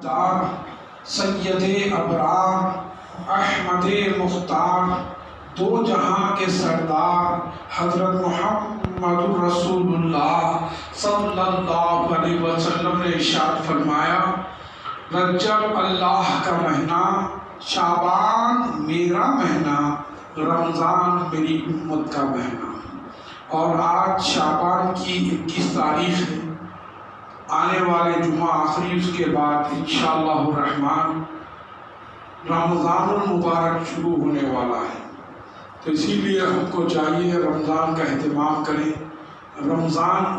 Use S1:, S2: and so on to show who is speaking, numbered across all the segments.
S1: دار سید ابرار احمد مختار دو جہاں کے سردار حضرت محمد رسول اللہ صلی اللہ علیہ وسلم نے ارشاد فرمایا، رجب اللہ کا مہینہ، شعبان میرا مہینہ، رمضان میری امت کا مہینہ۔ اور آج شعبان کی 21 تاریخ ہے۔ آنے والے جمعہ آخری اس کے بعد انشاءاللہ الرحمن رمضان المبارک شروع ہونے والا ہے، تو اسی لیے ہم کو چاہیے رمضان کا اہتمام کریں۔ رمضان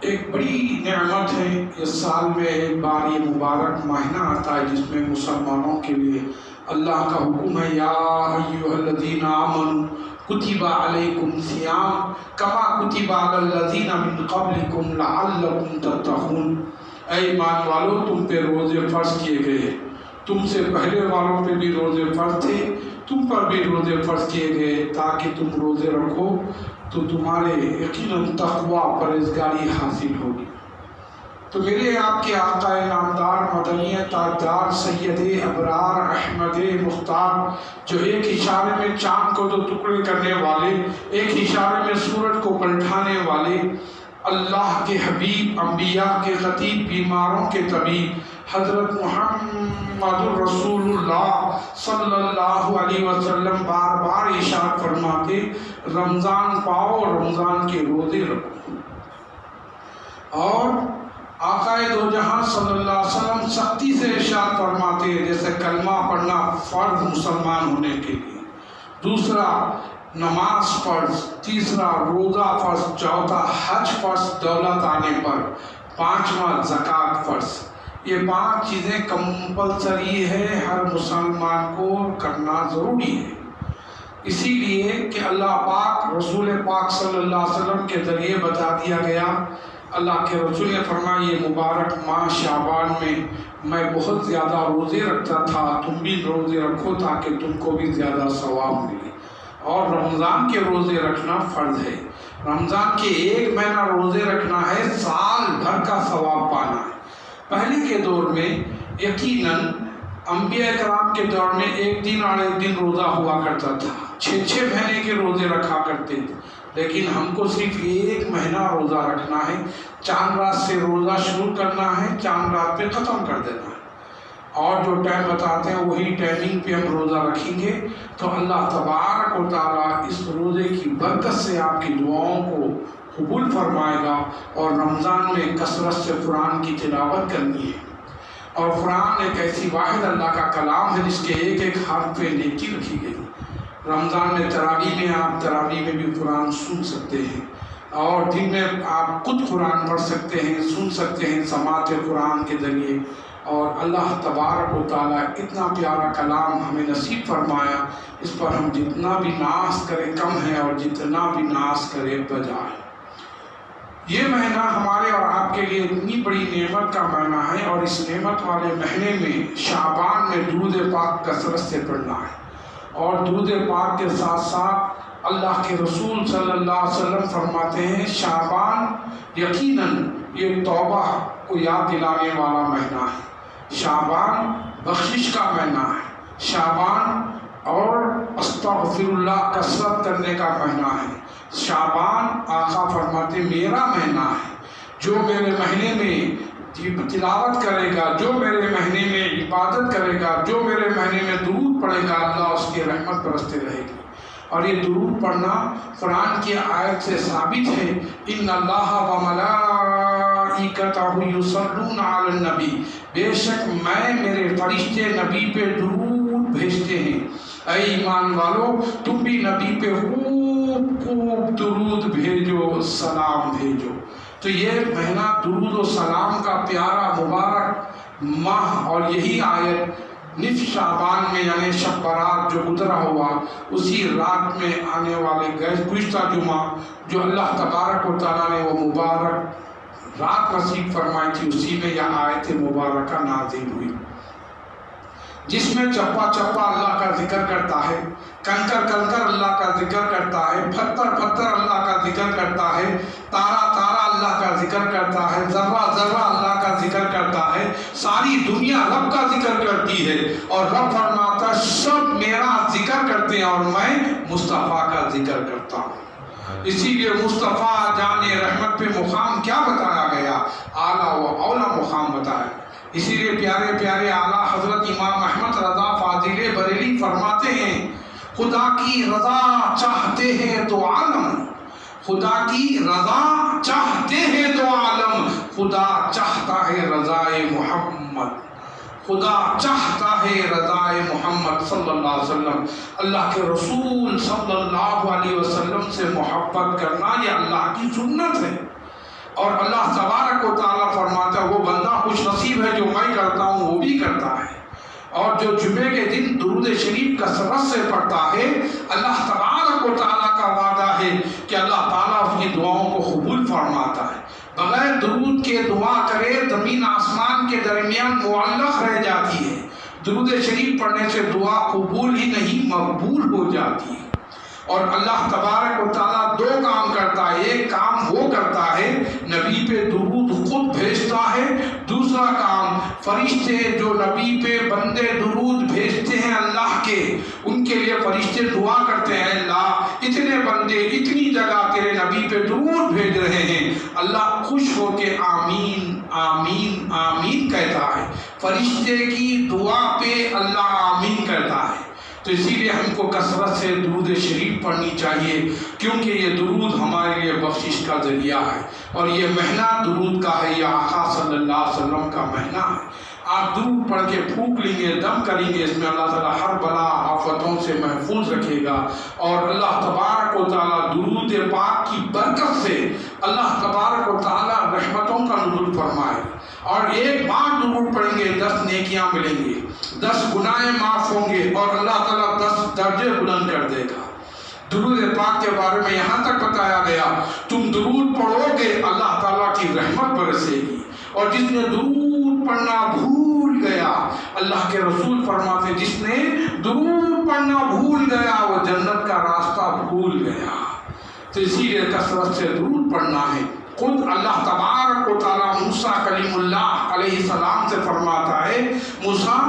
S1: ایک بڑی نعمت ہے، اس سال میں ایک بار یہ مبارک مہینہ آتا ہے جس میں مسلمانوں کے لیے اللہ کا حکم ہے، یا ایھا الذین آمنوا کتب علیکم الصیام کما کتب علی الذین من قبلکم لعلکم تتقون۔ اے ایمان والو، تم پہ روزے فرض کیے گئے، تم سے پہلے والوں پہ بھی روزے فرض تھے، تم پر بھی روزے فرض کیے گئے تاکہ تم روزے رکھو تو تمہارے یقیناً تقویٰ پرہیزگاری حاصل ہوگی۔ تو میرے آپ کے آقا نامدار مدنی تاجدار سید ابرار احمد مختار، جو ایک اشارے میں چاند کو دو ٹکڑے کرنے والے، ایک اشارے میں سورج کو پلٹانے والے، اللہ کے حبیب، انبیاء کے خطیب، بیماروں کے طبیب، حضرت محمد رسول اللہ صلی اللہ علیہ وسلم بار بار ارشاد فرماتے، رمضان پاؤ، رمضان کے روزے رکھو۔ اور آقا دو جہاں صلی اللہ علیہ وسلم سختی سے ارشاد فرماتے ہیں، جیسے کلمہ پڑھنا فرض مسلمان ہونے کے لیے، دوسرا نماز فرض، تیسرا روزہ فرض، چوتھا حج فرض دولت آنے پر، پانچواں زکوٰۃ فرض۔ یہ 5 چیزیں کمپلسری ہے، ہر مسلمان کو کرنا ضروری ہے۔ اسی لیے کہ اللہ پاک رسول پاک صلی اللہ علیہ وسلم کے ذریعے بتا دیا گیا، اللہ کے رسول نے فرمایا، یہ مبارک ماہ شعبان میں بہت زیادہ روزے رکھتا تھا، تم بھی روزے رکھو تاکہ تم کو بھی زیادہ ثواب ملے۔ اور رمضان کے روزے رکھنا فرض ہے۔ رمضان کے 1 مہینہ روزے رکھنا ہے، سال بھر کا ثواب پانا ہے۔ پہلے کے دور میں یقیناً انبیاء کرام کے دور میں 1 دن اور 1 دن روزہ ہوا کرتا تھا، 6 مہینے کے روزے رکھا کرتے تھے، لیکن ہم کو صرف 1 مہینہ روزہ رکھنا ہے۔ چاند رات سے روزہ شروع کرنا ہے، چاند رات پہ ختم کر دینا ہے، اور جو ٹائم بتاتے ہیں وہی ٹائمنگ پہ ہم روزہ رکھیں گے تو اللہ تبارک و تعالیٰ اس روزے کی برکت سے آپ کی دعاؤں کو قبول فرمائے گا۔ اور رمضان میں کثرت سے قرآن کی تلاوت کرنی ہے، اور قرآن ایک ایسی واحد اللہ کا کلام ہے جس کے ایک ایک حرف پہ نیکی رکھی گئی۔ رمضان میں آپ تراویح میں بھی قرآن سن سکتے ہیں، اور دن میں آپ خود قرآن پڑھ سکتے ہیں، سن سکتے ہیں سماعت قرآن کے ذریعے۔ اور اللہ تبارک و تعالیٰ اتنا پیارا کلام ہمیں نصیب فرمایا، اس پر ہم جتنا بھی ناز کریں کم ہے، اور جتنا بھی ناز کریں بجا ہے۔ یہ مہینہ ہمارے اور آپ کے لیے اتنی بڑی نعمت کا مہینہ ہے، اور اس نعمت والے مہینے میں شعبان میں درود پاک کثرت سے پڑھنا ہے۔ اور درود پاک کے ساتھ ساتھ اللہ کے رسول صلی اللہ علیہ وسلم فرماتے ہیں، شعبان یقیناً یہ توبہ کو یاد دلانے والا مہینہ ہے، شعبان بخشش کا مہینہ ہے، شعبان اور استغفر اللہ کثرت کرنے کا مہینہ ہے۔ شعبان آقا فرماتے میرا مہینہ ہے، جو میرے مہینے میں تلاوت کرے گا، جو میرے مہینے میں عبادت کرے گا، جو میرے مہینے میں درود پڑھے گا، اللہ اس کی رحمت برستے رہے گی۔ اور یہ درود پڑھنا قرآن کی آیت سے ثابت ہے، ان اللہ و ملائکتہ یصلون علی النبی، بے شک میں میرے فرشتے نبی پہ درود بھیجتے ہیں۔ اے ایمان والو، تم بھی نبی پہ خوب درود بھیجو، سلام بھیجو۔ تو یہ مہینہ درود و سلام کا پیارا مبارک ماہ، اور یہی آیت نصف شعبان میں یعنی شب برات جو گزرا ہوا، اسی رات میں آنے والے گزشتہ جمعہ جو اللہ تبارک و تعالیٰ نے وہ مبارک رات نصیب فرمائی تھی، اسی میں یہ آیت مبارکہ نازل ہوئی۔ جس میں چپا چپا اللہ کا ذکر کرتا ہے، کنکر کنکر اللہ کا ذکر کرتا ہے، پتھر پتھر اللہ کا ذکر کرتا ہے، تارا تارا اللہ کا ذکر کرتا ہے، ذرہ ذرہ اللہ کا ذکر کرتا ہے، ساری دنیا رب کا ذکر کرتی ہے، اور رب فرماتا ہے سب میرا ذکر کرتے ہیں اور میں مصطفیٰ کا ذکر کرتا ہوں۔ اسی لیے مصطفیٰ جان رحمت پہ مقام کیا بتایا گیا؟ اعلیٰ و اولا مقام بتایا۔ اسی لیے پیارے پیارے اعلیٰ حضرت امام احمد رضا فاضل بریلی فرماتے ہیں خدا کی رضا چاہتے ہیں تو عالم، خدا کی رضا چاہتے ہیں تو عالم، خدا چاہتا ہے رضائے محمد، خدا چاہتا ہے رضائے محمد صلی اللہ علیہ وسلم۔ اللہ کے رسول صلی اللہ علیہ وسلم سے محبت کرنا یہ اللہ کی سنت ہے، اور اللہ تبارک و تعالیٰ فرماتا ہے وہ بندہ خوش نصیب ہے جو میں کرتا ہوں وہ بھی کرتا ہے، اور جو جمعے کے دن درود شریف کثرت سے پڑھتا ہے اللہ تبارک و تعالیٰ کا وعدہ ہے کہ اللہ تعالیٰ اس کی دعاؤں کو قبول فرماتا ہے۔ بغیر درود کے دعا کرے زمین آسمان کے درمیان معلق رہ جاتی ہے، درود شریف پڑھنے سے دعا قبول ہی نہیں مقبول ہو جاتی ہے۔ اور اللہ تبارک و تعالیٰ دو کام کرتا ہے، ایک کام وہ کرتا ہے نبی پہ درود خود بھیجتا ہے، دوسرا کام فرشتے جو نبی پہ بندے درود بھیجتے ہیں اللہ کے، ان کے لیے فرشتے دعا کرتے ہیں اللہ اتنے بندے اتنی جگہ تیرے نبی پہ درود بھیج رہے ہیں، اللہ خوش ہو کے آمین آمین آمین کہتا ہے، فرشتے کی دعا پہ اللہ آمین کرتا ہے۔ تو اسی لیے ہم کو کثرت سے درود شریف پڑھنی چاہیے، کیونکہ یہ درود ہمارے لیے بخشش کا ذریعہ ہے، اور یہ مہینہ درود کا ہے، یہ آقا صلی اللہ علیہ وسلم کا مہینہ ہے۔ آپ درود پڑھ کے پھونک لیں گے، دم کریں گے، اس میں اللہ تعالیٰ ہر بلا آفتوں سے محفوظ رکھے گا، اور اللہ تبارک و تعالیٰ درود پاک کی برکت سے اللہ تبارک و تعالیٰ رحمتوں کا نزول فرمائے، اور ایک بار درود پڑھیں گے 10 نیکیاں ملیں گی، 10 گناہیں معاف ہوں گے، اور اللہ تعالیٰ 10 درجے بلند کر دے گا۔ درود پاک کے بارے میں یہاں تک بتایا گیا تم درود پڑھو گے اللہ تعالیٰ کی رحمت برسے گی، اور جس نے درود پڑھنا بھول گیا، اللہ کے رسول فرماتے جس نے درود پڑھنا بھول گیا وہ جنت کا راستہ بھول گیا۔ تو اسی لیے کثرت سے درود پڑھنا ہے۔ خود اللہ تبارک و تعالیٰ موسیٰ کلیم اللہ علیہ السلام سے فرماتا ہے موسیٰ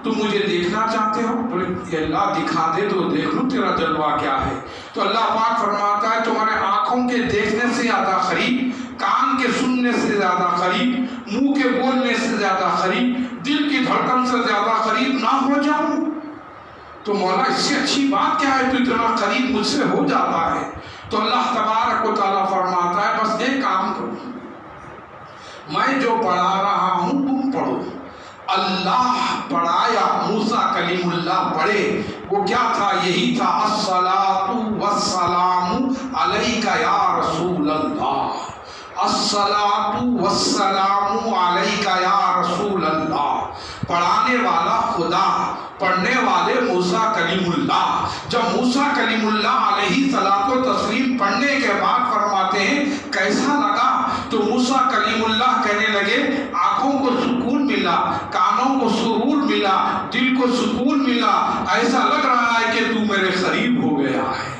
S1: تم مجھے دیکھنا چاہتے ہو؟ بولے اللہ دکھا دے تو دیکھ لوں تیرا جلوہ کیا ہے۔ تو اللہ پاک فرماتا ہے تمہارے آنکھوں کے دیکھنے سے زیادہ قریب، کان کے سننے سے زیادہ قریب، منہ کے بولنے سے زیادہ قریب، دل کی دھڑکن سے زیادہ قریب نہ ہو جاؤں؟ تو مولا اس سے اچھی بات کیا ہے تو اتنا قریب مجھ سے ہو جاتا ہے۔ تو اللہ تبارک و تعالیٰ فرماتا ہے بس ایک کام کرو، میں جو پڑھا رہا ہوں تم پڑھو۔ اللہ پڑھایا، موسیٰ کلیم اللہ پڑھے، وہ کیا تھا؟ یہی تھا الصلاۃ والسلام علیک یا رسول اللہ، الصلاۃ والسلام علیک یا رسول اللہ۔ پڑھانے والا خدا، پڑھنے والے موسیٰ کلیم اللہ۔ جب موسیٰ کلیم اللہ علیہ صلاۃ و تسلیم پڑھنے کے بعد فرماتے ہیں کیسا لگا؟ تو موسیٰ کلیم اللہ کہنے لگے آنکھوں کو سکون ملا، کانوں کو سرور ملا، دل کو سکون ملا، ایسا لگ رہا ہے کہ تو میرے قریب ہو گیا ہے۔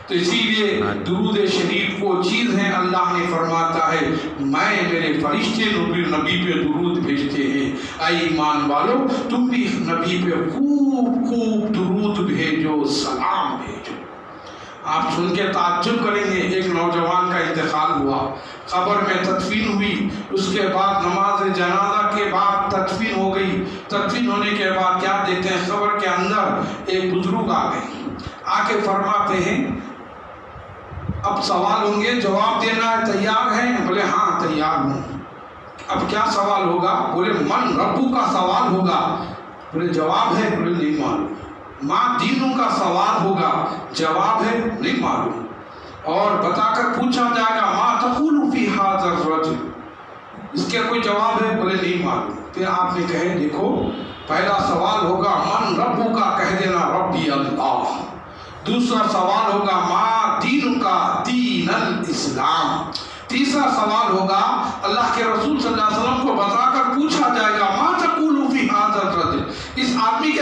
S1: تو اسی لیے درود شریف وہ چیز ہے، اللہ نے فرماتا ہے میں میرے فرشتے نبی پہ درود بھیجتے ہیں۔ اے ایمان والو تم بھی نبی پہ خوب خوب درود بھیجو، سلام بھیجو۔ آپ سن کے تعجب کریں گے، ایک نوجوان کا انتقال ہوا، قبر میں تدفین ہوئی، اس کے بعد نماز جنازہ کے بعد تدفین ہو گئی۔ تدفین ہونے کے بعد کیا دیکھتے ہیں قبر کے اندر ایک بزرگ آ گئے، آ کے فرماتے ہیں اب سوال ہوں گے، جواب دینا ہے، تیار ہیں؟ بولے ہاں تیار ہوں۔ اب کیا سوال ہوگا؟ بولے من ربو کا سوال ہوگا۔ بولے جواب ہے؟ بولے نہیں معلوم۔ ماں دینوں کا سوال ہوگا، جواب ہے نہیں معلوم۔ اور بتا کر پوچھا جائے گا ما تقول فی ھذا الرجل، اس کے کوئی جواب ہے؟ بولے نہیں معلوم۔ پھر آپ نے کہے دیکھو پہلا سوال ہوگا من ربو کا، کہہ دینا ربی اللہ۔ دوسرا سوال ہوگا ما دین کا، دین الاسلام۔ تیسرا سوال ہوگا اللہ کے رسول صلی اللہ علیہ وسلم کو بتا کر پوچھا جائے گا ما تقول فی ھذا الرجل، اس آدمی کے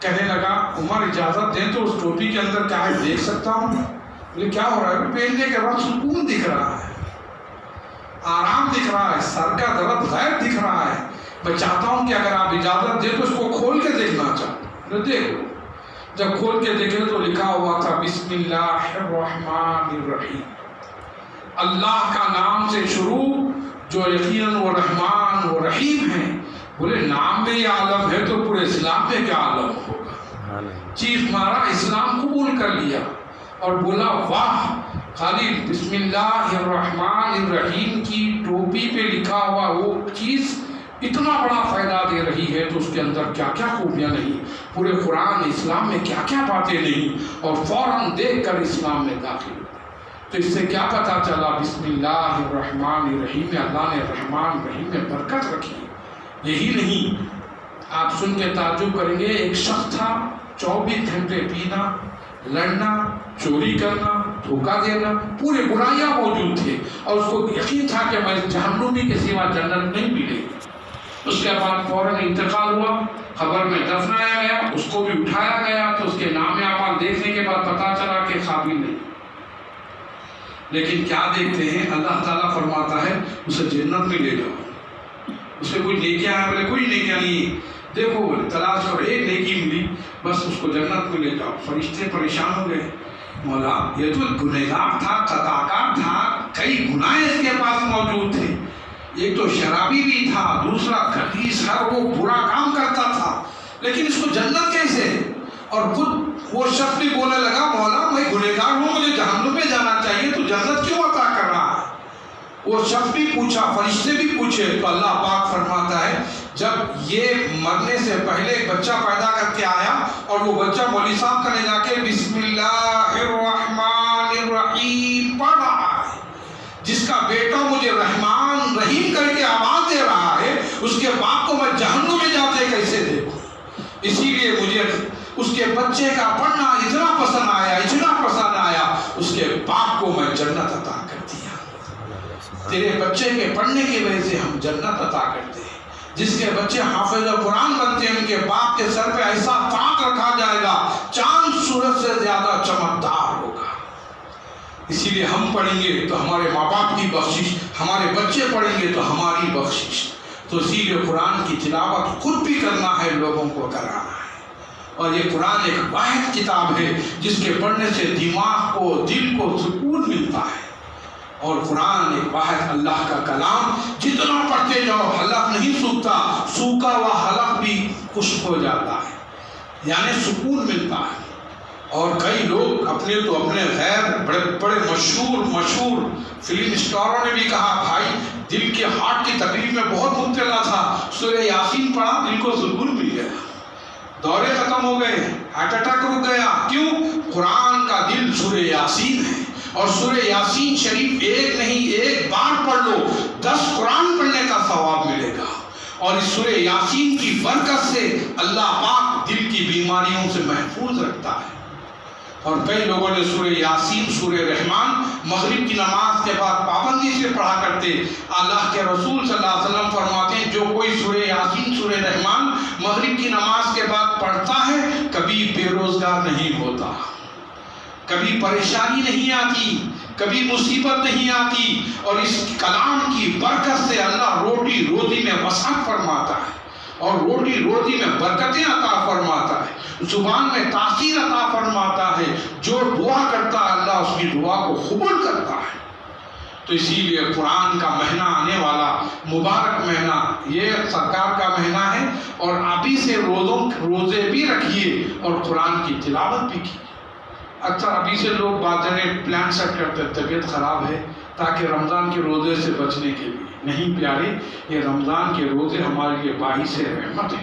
S1: کہنے لگا عمر اجازت دیں تو اس ٹوپی کے اندر کیا ہے دیکھ سکتا ہوں؟ بولے کیا ہو رہا ہے؟ پہننے کے بعد سکون دکھ رہا ہے، آرام دکھ رہا ہے، سر کا درد غائب دکھ رہا ہے، میں چاہتا ہوں کہ اگر آپ اجازت دیں تو اس کو کھول کے دیکھنا چاہتا ہوں۔ دیکھو، جب کھول کے دیکھے تو لکھا ہوا تھا بسم اللہ الرحمن الرحیم، اللہ کا نام سے شروع جو یقیناً وہ رحمان و رحیم ہیں۔ بولے نام میں یہ عالم ہے تو پورے اسلام میں کیا عالم ہوگا؟ چیخ مارا، اسلام قبول کر لیا اور بولا واہ، خالی بسم اللہ الرحمن الرحیم کی ٹوپی پہ لکھا ہوا وہ چیز اتنا بڑا فائدہ دے رہی ہے تو اس کے اندر کیا کیا خوبیاں نہیں، پورے قرآن اسلام میں کیا کیا باتیں نہیں، اور فوراً دیکھ کر اسلام میں داخل ہوئے۔ تو اس سے کیا پتہ چلا؟ بسم اللہ الرحمن الرحیم میں اللہ نے رحمان رحیم میں برکت رکھی۔ یہی نہیں، آپ سن کے تعجب کریں گے، ایک شخص تھا 24 گھنٹے پینا، لڑنا، چوری کرنا، دھوکہ دینا، پورے برائیاں موجود تھے، اور اس کو یقین تھا کہ میں جہنمی کے سوا جنت نہیں ملے گی۔ اس کے بعد فوراً انتقال ہوا، قبر میں دفنایا گیا، اس کو بھی اٹھایا گیا تو اس کے نام اعمال دیکھنے کے بعد پتا چلا کہ قابل نہیں۔ لیکن کیا دیکھتے ہیں؟ اللہ تعالیٰ فرماتا ہے اسے جنت میں لے جاؤ۔ اسے کوئی نیکیاں ہیں؟ بولے کوئی نیکیاں نہیں، دیکھو بولے تلاش کرو، ایک نیکی ملی بس اس کو جنت میں لے جاؤ۔ فرشتے پریشان ہو گئے، مولا یہ تو گنہگار تھا، خطاکار تھا، کئی گناہ اس کے پاس موجود تھے، ایک تو شرابی بھی تھا، دوسرا خبیث ہر وہ برا کام کرتا تھا، لیکن اس کو جنت کیسے؟ اور خود وہ شخص بھی بولنے لگا مولا میں گنہگار ہوں، مجھے جہنم میں جانا چاہیے، تو جنت کیوں عطا کر رہا ہے؟ وہ شخص بھی پوچھا، فرشتے بھی پوچھے، تو اللہ پاک فرماتا ہے جب یہ مرنے سے پہلے ایک بچہ پیدا کر کے آیا اور وہ بچہ مولوی صاحب کا لے جا کے بسم اللہ الرحمن الرحیم پڑھ رہا ہے، جس کا بیٹا مجھے رحمان رحیم کر کے آواز دے رہا ہے، اس کے باپ کو میں جہنم میں جاتے کیسے دیکھوں؟ اسی لیے مجھے اس کے بچے کا پڑھنا اتنا پسند آیا، اتنا پسند آیا، اس کے باپ کو میں جنت عطا کر دیا۔ تیرے بچے کے پڑھنے کی وجہ سے ہم جنت عطا کرتے ہیں۔ جس کے بچے حافظ قرآن بنتے ہیں ان کے باپ کے سر پہ ایسا تاج رکھا جائے گا چاند سورج سے زیادہ چمکدار ہوگا۔ اسی لیے ہم پڑھیں گے تو ہمارے ماں باپ کی بخشش، ہمارے بچے پڑھیں گے تو ہماری بخشش۔ تو اسی لیے قرآن کی تلاوت خود بھی کرنا ہے، لوگوں کو کرانا ہے۔ اور یہ قرآن ایک واحد کتاب ہے جس کے پڑھنے سے دماغ کو، دل کو سکون ملتا ہے۔ اور قرآن ایک واحد اللہ کا کلام، جتنا پڑھتے جاؤ حلق نہیں سوکھتا، سوکھا ہوا حلق بھی خشک ہو جاتا ہے، یعنی سکون ملتا ہے۔ اور کئی لوگ اپنے غیر بڑے بڑے مشہور فلم اسٹاروں نے بھی کہا بھائی دل کے ہارٹ کی تکلیف میں بہت مبتلا تھا، سورہ یاسین پڑھا دل کو سکون مل گیا، دورے ختم ہو گئے، ہارٹ اٹیک رک گیا۔ کیوں؟ قرآن کا دل سورہ یاسین ہے، اور سورہ یاسین شریف ایک نہیں، ایک بار پڑھ لو 10 قرآن پڑھنے کا ثواب ملے گا۔ اور اس سورہ یاسین کی برکت سے اللہ پاک دل کی بیماریوں سے محفوظ رکھتا ہے۔ اور کئی لوگوں نے سورہ یاسین، سورہ رحمان مغرب کی نماز کے بعد پابندی سے پڑھا کرتے۔ اللہ کے رسول صلی اللہ علیہ وسلم فرماتے ہیں جو کوئی سورہ یاسین، سورہ رحمان مغرب کی نماز کے بعد پڑھتا ہے کبھی بے روزگار نہیں ہوتا، کبھی پریشانی نہیں آتی، کبھی مصیبت نہیں آتی، اور اس کلام کی برکت سے اللہ روٹی روزی میں وسعت فرماتا ہے، اور روٹی روزی میں برکتیں عطا فرماتا ہے، زبان میں تاثیر عطا فرماتا ہے۔ جو دعا کرتا ہے اللہ اس کی دعا کو قبول کرتا ہے۔ تو اسی لیے قرآن کا مہینہ آنے والا مبارک مہینہ یہ سرکار کا مہینہ ہے، اور ابھی سے روزے بھی رکھیے اور قرآن کی تلاوت بھی کیجیے۔ اکثر ابھی سے لوگ بات جانے پلان سیٹ کرتے طبیعت خراب ہے تاکہ رمضان کے روزے سے بچنے کے لیے۔ نہیں پیارے، یہ رمضان کے روزے ہمارے لیے باعث رحمت ہے،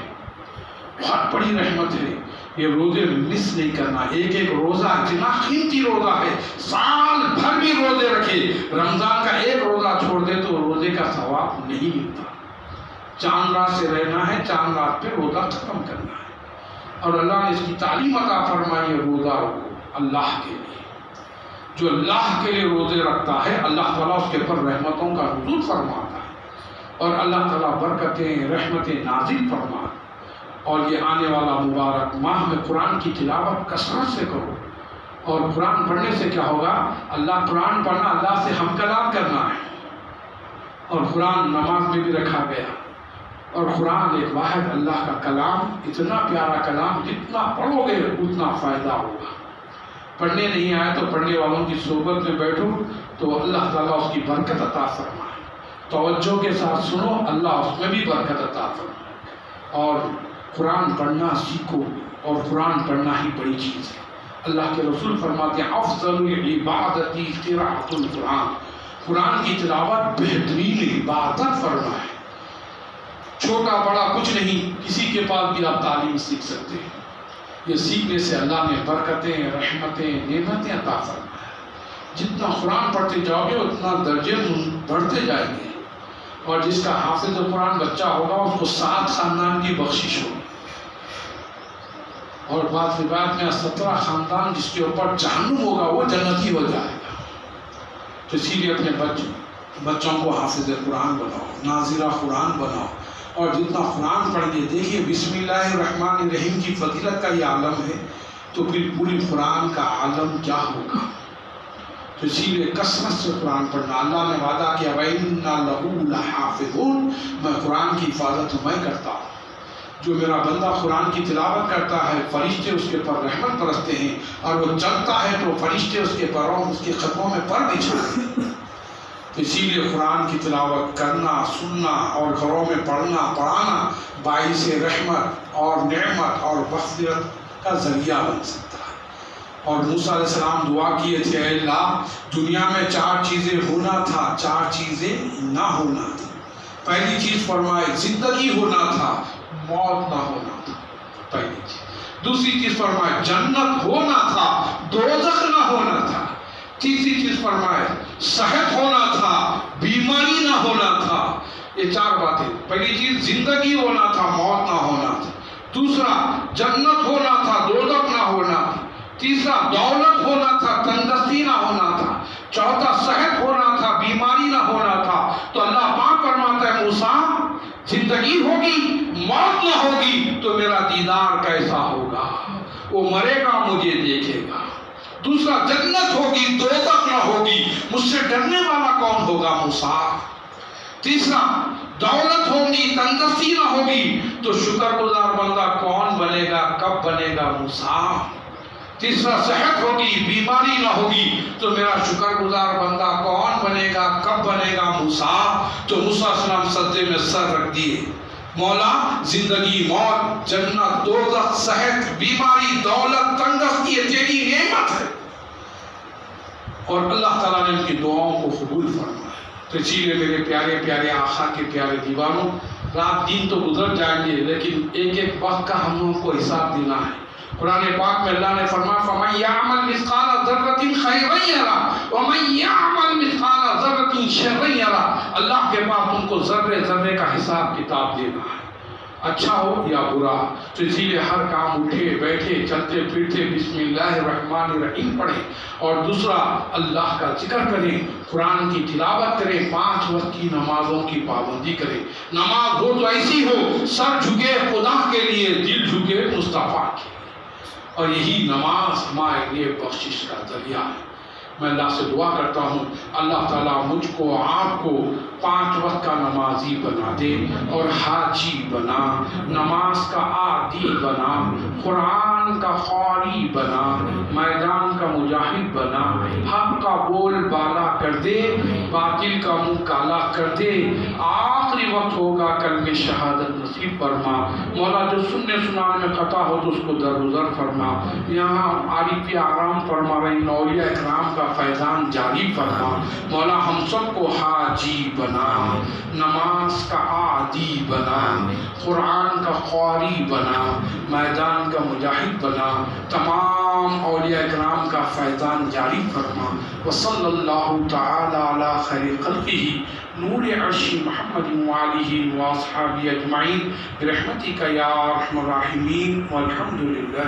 S1: بہت بڑی رحمت ہے۔ یہ روزے مس نہیں کرنا، ایک ایک روزہ اتنا قیمتی روزہ ہے، سال بھر بھی روزے رکھے، رمضان کا ایک روزہ چھوڑ دے تو روزے کا ثواب نہیں ملتا۔ چاند رات سے رہنا ہے، چاند رات پہ روزہ ختم کرنا ہے، اور اللہ نے اس کی تعلیم عطا فرمائی ہے روزہ رکھو اللہ کے لیے۔ جو اللہ کے لیے روزے رکھتا ہے اللہ تعالیٰ اس کے پر رحمتوں کا نزول فرماتا ہے، اور اللہ تعالیٰ برکتیں رحمتیں نازل فرماتا ہے۔ اور یہ آنے والا مبارک ماہ میں قرآن کی تلاوت کثرت سے کرو. اور قرآن پڑھنے سے کیا ہوگا؟ قرآن پڑھنا اللہ سے ہم کلام کرنا ہے. اور قرآن نماز میں بھی رکھا گیا. اور قرآن ایک واحد اللہ کا کلام، اتنا پیارا کلام، جتنا پڑھو گے اتنا فائدہ ہوگا. پڑھنے نہیں آئے تو پڑھنے والوں کی صحبت میں بیٹھو تو اللہ تعالیٰ اس کی برکت عطا فرمائے. توجہ کے ساتھ سنو، اللہ اس میں بھی برکت عطا فرمائے. اور قرآن پڑھنا سیکھو، اور قرآن پڑھنا ہی بڑی چیز ہے. اللہ کے رسول فرماتے ہیں افضل عبادتی قراءۃ القرآن. قرآن کی تلاوت بہترین عبادت فرمائے. چھوٹا بڑا کچھ نہیں، کسی کے پاس بھی آپ تعلیم سیکھ سکتے ہیں. یہ سیکھنے سے اللہ نے برکتیں، رحمتیں، نعمتیں عطا فرمائے. جتنا قرآن پڑھتے جاؤ گے اتنا درجے بڑھتے جائیں گے. اور جس کا حافظ قرآن بچہ ہوگا اس کو 7 خاندان کی بخشش ہوگی. اور بعض روایت میں 17 خاندان جس کے اوپر جہنم ہوگا وہ جنتی ہو جائے گا. تو اسی لیے اپنے بچوں کو حافظ قرآن بناؤ، ناظرہ قرآن بناؤ. اور جتنا قرآن پڑھ کے دیکھیے بسم اللہ الرحمن الرحیم کی فضیلت کا یہ عالم ہے تو پھر پوری قرآن کا عالم کیا ہوگا. تو اسی لیے کثرت سے قرآن پڑھنا. اللہ نے وعدہ کیا وَإِنَّا لَهُ لَحَافِظُونَ، میں قرآن کی حفاظت میں کرتا ہوں. جو میرا بندہ قرآن کی تلاوت کرتا ہے فرشتے اس کے پر رحمت برستے ہیں، اور وہ چلتا ہے تو فرشتے اس کے پیروں اس کے قدموں میں پر بچھاتے ہیں. اسی لیے قرآن کی تلاوت کرنا، سننا اور گھروں میں پڑھنا پڑھانا باعث رحمت اور نعمت اور مغفرت کا ذریعہ بن سکتا ہے. اور موسیٰ علیہ السلام دعا کیے تھے اے اللہ دنیا میں 4 چیزیں ہونا تھا، 4 چیزیں نہ ہونا تھا. پہلی چیز فرمائے زندگی ہونا تھا، موت نہ ہونا تھا، پہلی چیز. دوسری چیز فرمائے جنت ہونا تھا، دوزخ نہ ہونا تھا. تیسری چیز فرمائے صحت ہونا تھا، بیماری نہ ہونا تھا. یہ 4 باتیں. پہلی چیز زندگی ہونا تھا، موت نہ ہونا تھا. دوسرا جنت ہونا تھا، دوزخ نہ ہونا تھا. تیسرا دولت ہونا تھا، تندرستی نہ ہونا تھا. چوتھا صحت ہونا تھا، بیماری نہ ہونا تھا. تو اللہ پاک فرماتا ہے موسیٰ زندگی ہوگی موت نہ ہوگی تو میرا دیدار کیسا ہوگا؟ وہ مرے گا مجھے دیکھے گا. دوسرا جنت ہوگی دوزخ نہ ہوگی، مجھ سے ڈرنے والا کون ہوگا موسیٰ. تیسرا دولت ہوگی تندرستی نہ ہوگی تو شکر گزار بندہ کون بنے گا، کب بنے گا موسیٰ. تیسرا صحت ہوگی بیماری نہ ہوگی تو میرا شکر گزار بندہ کون بنے گا، کب بنے گا موسیٰ. تو موسیٰ علیہ السلام سجدے میں سر رکھ دیے. مولا زندگی موت جنت دوزخ صحت بیماری دولت تندرستی یہ تیری نعمت ہے. اور اللہ تعالیٰ نے ان کی دعاؤں کو قبول فرمایا. تو اسی لیے میرے پیارے پیارے آقا کے پیارے دیوانوں، رات دن تو گزر جائیں گے لیکن ایک ایک وقت کا ہم لوگوں کو حساب دینا ہے. قرآن پاک میں اللہ نے فرمایا فَمَن يَعْمَلْ مِثْقَالَ ذَرَّةٍ خَيْرًا يَرَهُ وَمَن يَعْمَلْ مِثْقَالَ ذَرَّةٍ شَرًّا يَرَهُ. اللہ کے پاس تم کو ذرے ذرے کا حساب کتاب دینا ہے، اچھا ہو یا برا. تو اسی لیے ہر کام اٹھے بیٹھے چلتے پھرتے بسم اللہ الرحمن الرحیم پڑھیں. اور دوسرا اللہ کا ذکر کریں، قرآن کی تلاوت کریں، 5 وقت کی نمازوں کی پابندی کریں. نماز ہو تو ایسی ہو سر جھکے خدا کے لیے، دل جھکے مصطفیٰ کے. اور یہی نماز ہمارے لیے بخشش کا ذریعہ ہے. میں اللہ سے دعا کرتا ہوں اللہ تعالیٰ مجھ کو آپ کو 5 وقت کا نمازی بنا دے اور حاجی بنا، نماز کا عادی بنا، قرآن کا قاری بنا، میدان کا مجاہد بنا، حق کا بول بالا کر دے، باطل کا منہ کالا کر دے. آخری وقت ہوگا کلمہ شہادت نصیب فرما. مولا جو سننے سنانے میں قطع ہو تو اس کو درگزر فرما. یہاں عارف آرام فرما رہے ہیں اولیاء اکرام کا فیضان جاری فرما. مولا ہم سب کو حاجی بنا، نماز کا عادی بنا، قرآن کا قاری بنا، میدان کا مجاہد بنا. تمام اولیاء اکرام کا فیضان جاری فرما. وصلی اللہ تعالی علی خیر خلقہ نور عرش محمد وآلہ واصحابہ اجمعین برحمتک یا ارحم الراحمین والحمد للہ.